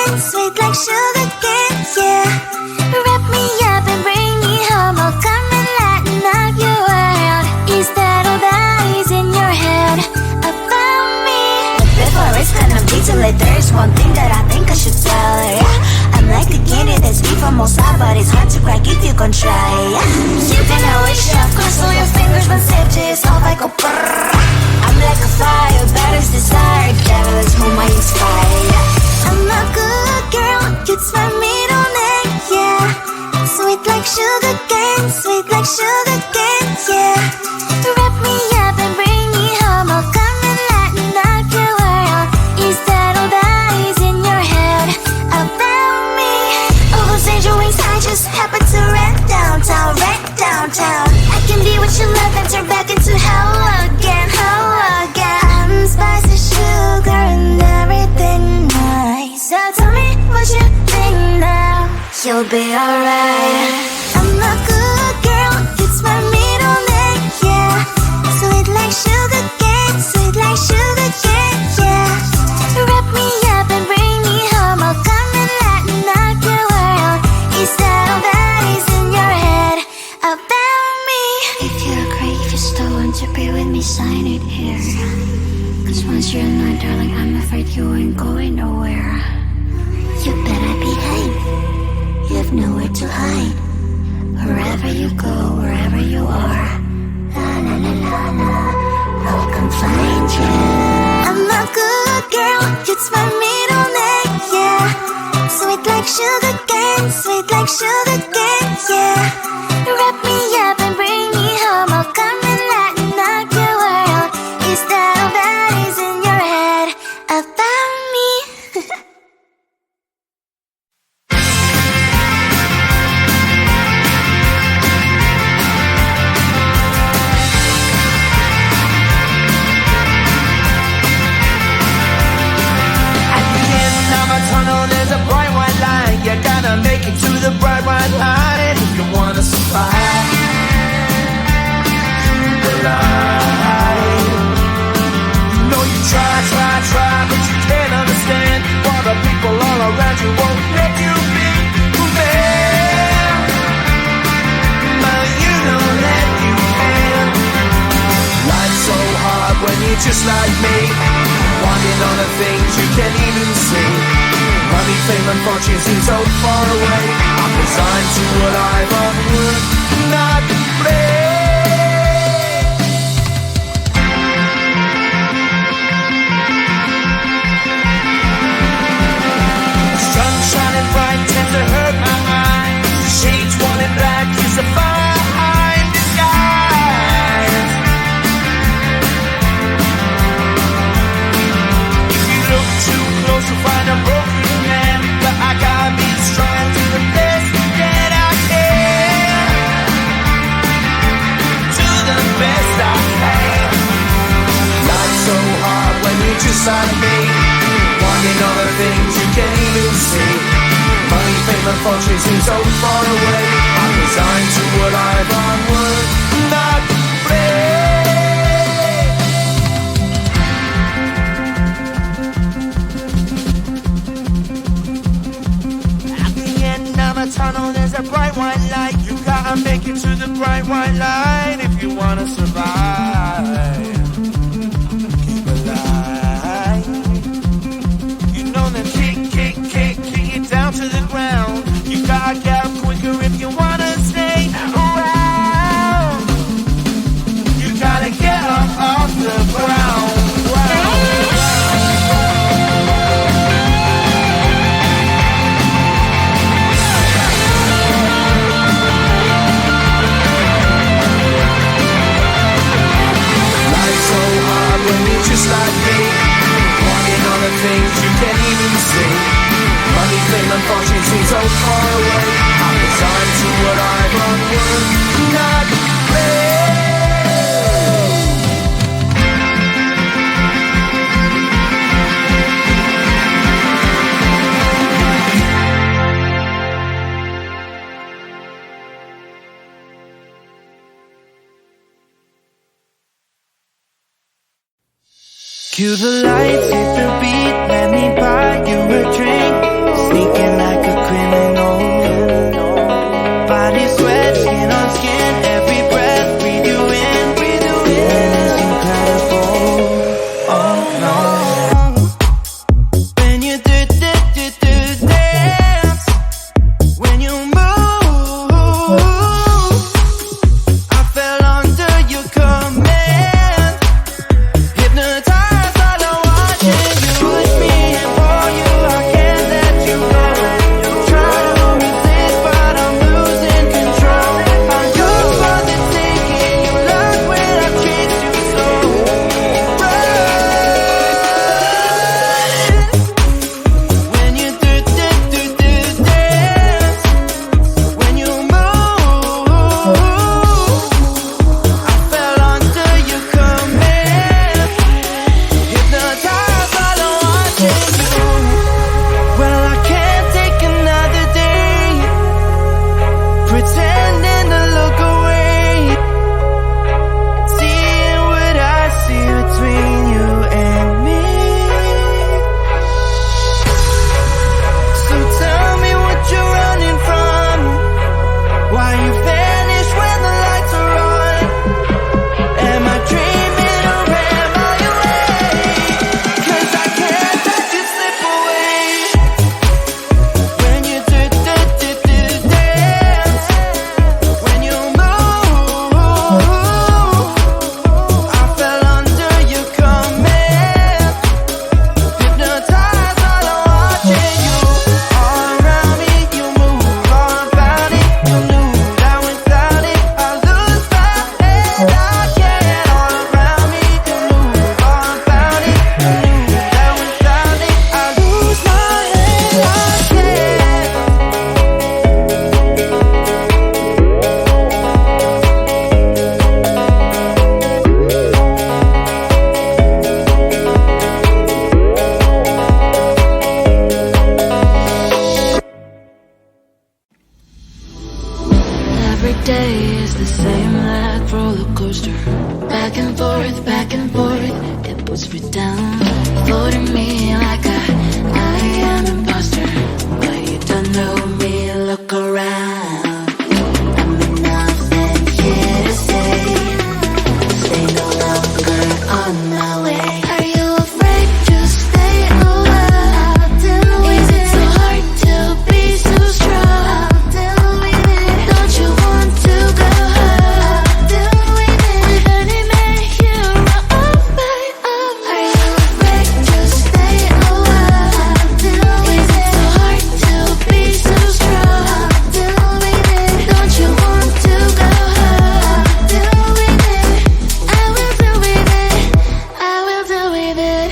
cane, sweet like sugar cane, yeah. Wrap me up and bring me home, I'll come and lighten up your world. Is that all that is in your head about me? But before it's gonna be too late, there's one thing that I think I should tell her, yeah. I'm like the candy that's deep from outside, but it's hard to crack if you can try, yeah. You can always shove, cross all your fingers, but safety is off, I go brrrr. I'm like a fire, baddest desire, devil is whom I inspire, yeah. I'm a good girl, it's my middle name, yeah. Sweet like sugar cane, sweet like sugar cane, yeah. Wrap me up and bring me home, I'll come and lighten up your world. Is that all that is in your head about me? All those angel wings I just happen to rent downtown, rent downtown. I can be what you love and turn back into hell again, hell again. I'm spicy sugar and everything nice. So tell me what you think now, you'll be alright. I'm a good girl, it's my middle name, yeah. Sweet like sugar cane, sweet like sugar cane, yeah. Wrap me up and bring me home, I'll come and lighten up your world. Is that all that is in your head about me? If you're great, if you're still want to be with me, sign it here. Cause once you're not, darling, I'm afraid you ain't going nowhere. You better behave, you have nowhere to hide. Wherever you go, wherever you are, la la la la la, I'll come find you. I'm a good girl, it's my middle name, yeah. Sweet like sugar cane, sweet like sugar cane, yeah. Wrap me up and bring me home, I'll come and lighten up your world. Is that all that is in your head about me? Tunnel, there's a bright white line. You gotta make it to the bright white line if you wanna survive the line. You know you try, but you can't understand why the people all around you won't let you be who they are. But you don't let you in. Life's so hard when you're just like me, wanting all the things you can't even see. Money, fame, and fortune seem so far away. I'm resigned to what I've unworked, not play. Sun shining bright tends to hurt my eyes. Shades worn in black is a fine disguise. If you look too close, you'll find a broken man. But I gotta be strong to the best that I can. To the best I can. Life's so hard when you're just like me, wanting all the things you can't even see. Money, fame, and fortune seem so far away. I'm resigned to what I've unworked, not play. Tunnel, there's a bright white light. You gotta make it to the bright white light if you wanna survive. Keep alive. You know that kick it down to the ground. You gotta get up quicker if you wanna stay around. You gotta get up off the ground. Just like me, wanting all the things you can't even see. Money, fame, and fortune seem so far away. I'm resigned to what I've unworked, not play. Cue the lights, hit the beat, let me buy you a drink. day is the same like roller coaster. Back and forth, it puts me down. Floating me like I am an imposter. But you don't know me, look around. I'm nothing here to say. Stay no longer on my way. Are you afraid to stay alive? Is it so hard to be so strong? Don't you want to go home? With any man you are right up. Are you afraid to stay alive? Is it so hard to be so strong? Don't you want to go home? I will do with it. I will do with it.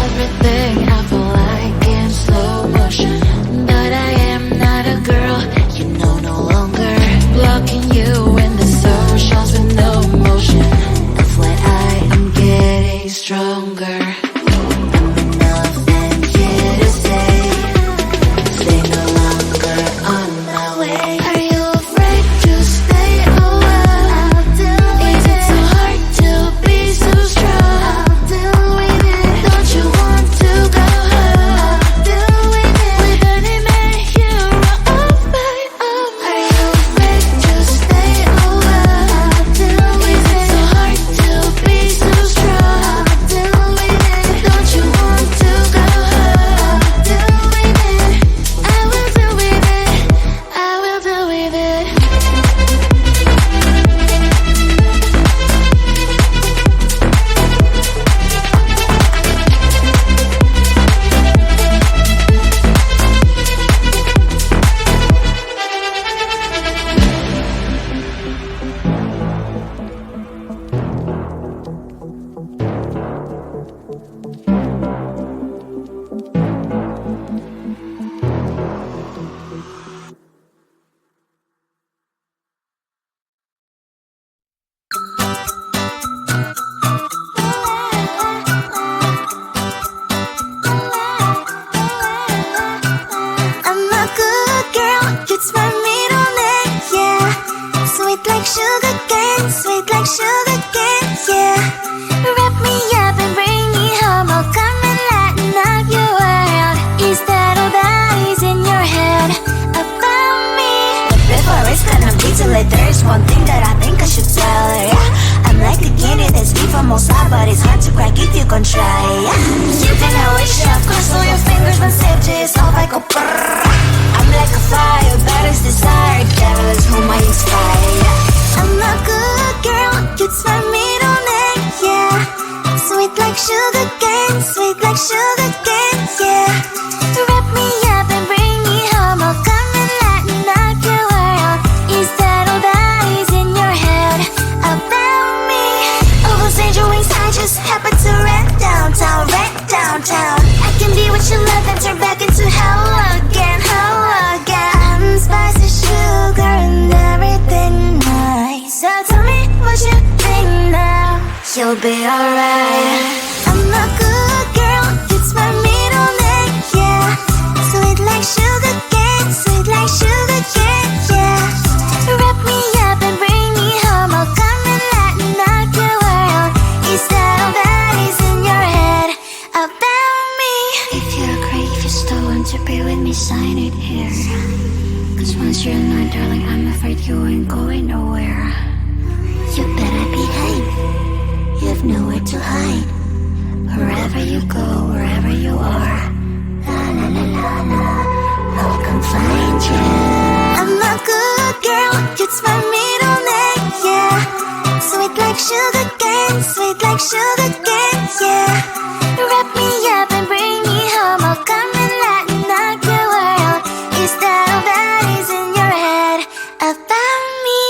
Everything I feel like in slow motion, but I am not a girl, you know, no longer blocking you in the socials with no motion. FYI, I'm getting stronger. I'm nothing here to say. Stay no longer on my way. Are you afraid to stay alive? Is it so hard to be so strong? Don't you want to go home? With any man you are right up. Are you afraid to stay alive? Is it so hard to be so strong? Don't you want to go home? I will do with it. I will do with it. I'm a good girl, it's my middle name, yeah. Sweet like sugar cane, yeah. Wrap me up and bring me home, I'll come and lighten up your world. Is that all that is in your head about me? But before it's gonna be too late, there's one thing that I think I should tell her, yeah. I'm like the candy that's deep from outside, but it's hard to crack if you can try, yeah. You think I wish, of course, all your fingers when safety is off, I go brrrr. I'm like a fire, baddest desire, devil is whom I inspire, yeah. I'm a good girl, it's my middle name, yeah. Sweet like sugar cane, yeah. Wrap me up and bring me home, I'll come and lighten up your world. Is that all that is in your head about me? Almost angel wings, I just happen to rent downtown. I can be what you love and turn back into hell again. I'm spicy sugar and everything nice. So tell me what you think now. You'll be alright. I'm a good girl, it's my middle name, yeah. Sweet like sugar cane, yeah. Wrap me up and bring me home, I'll come and lighten up your world. Is that all that is in your head about me? If you're great, if you still want to be with me, sign it here. Cause once you're not, darling, I'm afraid you ain't going nowhere. You better behave, you have nowhere to hide. Wherever you go, wherever you are, la la la la la, I'll come find you. I'm a good girl, it's my middle name, yeah. Sweet like sugar cane, yeah. Wrap me up and bring me home, I'll come and lighten up your world. Is that all that is in your head about me?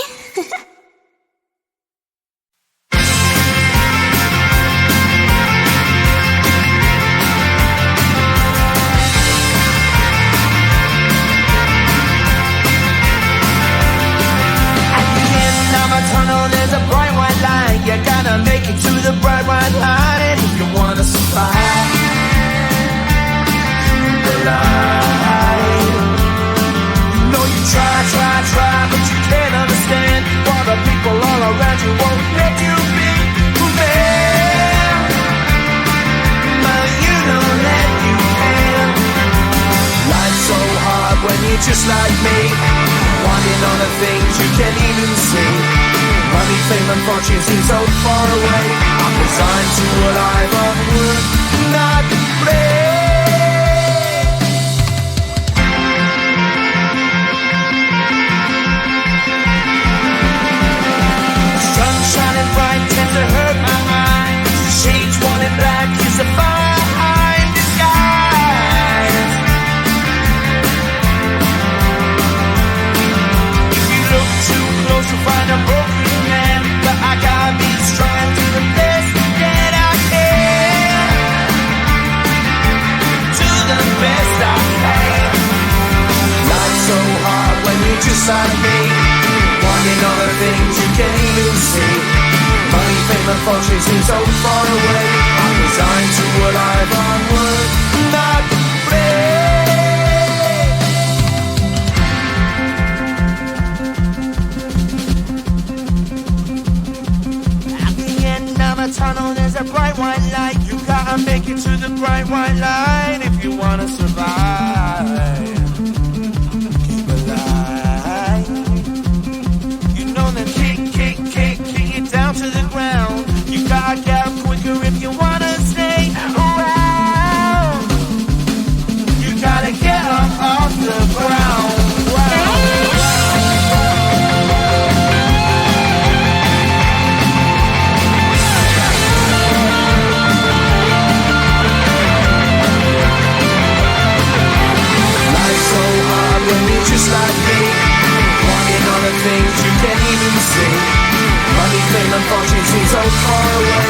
when you're just like me, wanting all the things you can't even see. Money, fame and fortune seem so far away. I'm resigned to a life of work, not play. Sun shining bright tends to hurt my eyes. Shades worn in black is a fine disguise. If you look too close, you'll find a broken man. But I got these trying to the best that I can. To the best I can. Life's so hard when you're just like me, wanting all the things you can't even see. Money, fame and fortune seem so far away. I'm resigned to a life on work, not play. At the end of a tunnel there's a bright white light. You gotta make it to the bright white light if you wanna survive. Keep alive. You know that kick it down to the ground. You gotta get up quicker if you wanna stay around. You gotta get up off the ground. Life's so hard when you're just like me, wanting all the things you can't even see. Money, fame and fortune seem so far away.